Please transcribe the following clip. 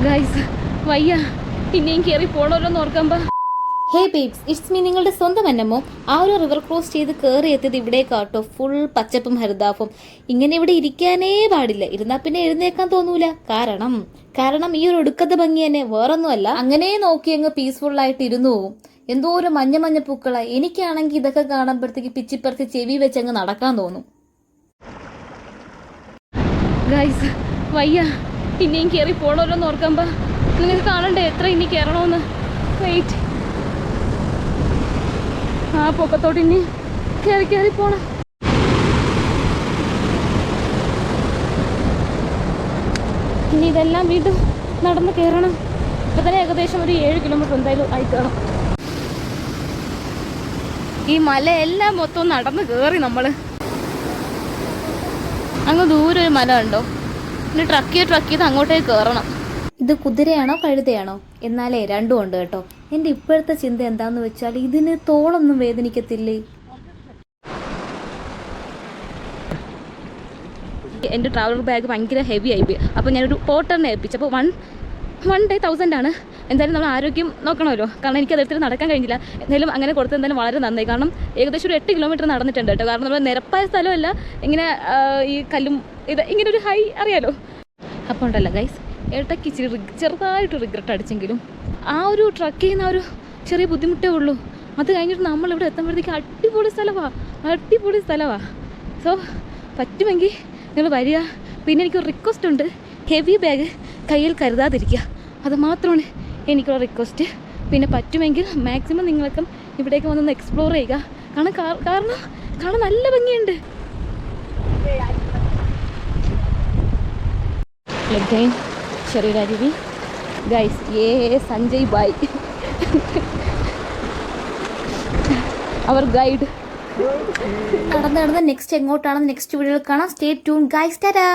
Guys വയ്യ, പിന്നെയും കയറി പോണല്ലോ ഓർക്കുമ്പോ. ഹേ ബേബ്സ്, ഇറ്റ്സ് മീ, നിങ്ങളുടെ സ്വന്തം അന്നമ്മോ. ആ ഒരു റിവർ ക്രോസ് ചെയ്ത് കയറി എത്തിയത് ഇവിടേക്കാട്ടോ. ഫുൾ പച്ചപ്പും ഹരിതാഫും. ഇങ്ങനെ ഇവിടെ ഇരിക്കാനേ പാടില്ല. ഇരുന്നാൽ പിന്നെ എഴുന്നേക്കാൻ തോന്നൂല. കാരണം ഈ ഒരു ഒടുക്കത്തെ ഭംഗി തന്നെ വേറൊന്നുമല്ല. അങ്ങനെ നോക്കി അങ്ങ് പീസ്ഫുൾ ആയിട്ട് ഇരുന്നു പോവും. എന്തോ ഒരു മഞ്ഞ മഞ്ഞ പൂക്കളായി. എനിക്കാണെങ്കിൽ ഇതൊക്കെ കാണുമ്പോഴത്തേക്ക് പിച്ചിപ്പറത്തി ചെവി വെച്ച് അങ്ങ് നടക്കാൻ തോന്നും. ഗൈസ് വയ്യ, പിന്നെയും കയറി പോണല്ലോ ഓർക്കുമ്പോ. നിങ്ങൾക്ക് കാണണ്ടേ എത്ര ഇനി കയറണമെന്ന്. വെയിറ്റ്, ആ പൊക്കത്തോട്ട് ഇനി കയറി പോണം. ഇനി ഇതെല്ലാം വീണ്ടും നടന്ന് കയറണം. ഇപ്പൊ തന്നെ ഏകദേശം ഒരു 7 കിലോമീറ്റർ എന്തായാലും ആയി കയറും. ഈ മലയെല്ലാം മൊത്തം നടന്ന് കയറി നമ്മള്. അങ്ങ് ദൂരെ ഒരു മല ഉണ്ടോ, പിന്നെ ട്രക്ക് ചെയ്ത് അങ്ങോട്ടേക്ക് കയറണം. ഇത് കുതിരയാണോ കഴുതയാണോ? എന്നാലേ രണ്ടും ഉണ്ട് കേട്ടോ. എൻ്റെ ഇപ്പോഴത്തെ ചിന്ത എന്താന്ന് വെച്ചാൽ, ഇതിന് തോളൊന്നും വേദനിക്കത്തില്ലേ? എൻ്റെ ട്രാവലർ ബാഗ് ഭയങ്കര ഹെവി ആയിപ്പോയി. അപ്പോൾ ഞാനൊരു പോട്ടറിനെ ഏൽപ്പിച്ചു. അപ്പോൾ വൺ ഡേ 1000 ആണ്. എന്തായാലും നമ്മൾ ആരോഗ്യം നോക്കണമല്ലോ. കാരണം എനിക്ക് അതെടുത്തിട്ട് നടക്കാൻ കഴിഞ്ഞില്ല. എന്തായാലും അങ്ങനെ കൊടുത്ത് എന്തായാലും വളരെ നന്നായി. കാരണം ഏകദേശം ഒരു 8 കിലോമീറ്റർ നടന്നിട്ടുണ്ട് കേട്ടോ. കാരണം നമ്മൾ നിരപ്പായ സ്ഥലമല്ല, ഇങ്ങനെ ഈ കല്ലും ഇങ്ങനെ ഒരു ഹൈ അറിയാലോ. അപ്പോൾ ഉണ്ടല്ലോ ഗൈസ്, ഇടയ്ക്ക് ചെറുതായിട്ട് റിഗ്രറ്റ് അടിച്ചെങ്കിലും ആ ഒരു ട്രക്ക് ചെയ്യുന്ന ഒരു ചെറിയ ബുദ്ധിമുട്ടേ ഉള്ളൂ. അത് കഴിഞ്ഞിട്ട് നമ്മളിവിടെ എത്തുമ്പോഴത്തേക്ക് അടിപൊളി സ്ഥലമാണ്. സോ പറ്റുമെങ്കിൽ നിങ്ങൾ വരിക. പിന്നെ എനിക്കൊരു റിക്വസ്റ്റ് ഉണ്ട്, ഹെവി ബാഗ് കയ്യിൽ കരുതാതിരിക്കുക. അത് മാത്രമാണ് എനിക്കുള്ള റിക്വസ്റ്റ്. പിന്നെ പറ്റുമെങ്കിൽ മാക്സിമം നിങ്ങളൊക്കെ ഇവിടേക്ക് വന്നൊന്ന് എക്സ്പ്ലോർ ചെയ്യുക. കാരണം കാണാൻ നല്ല ഭംഗിയുണ്ട്. ചെറിയ ഗൈസ്, സഞ്ജയ് ബായ് അവർ ഗൈഡ്. നടന്ന് നെക്സ്റ്റ് എങ്ങോട്ടാണെന്ന് നെക്സ്റ്റ് വീഡിയോയിൽ കാണാം. Stay tune guys. ടാറ്റാ.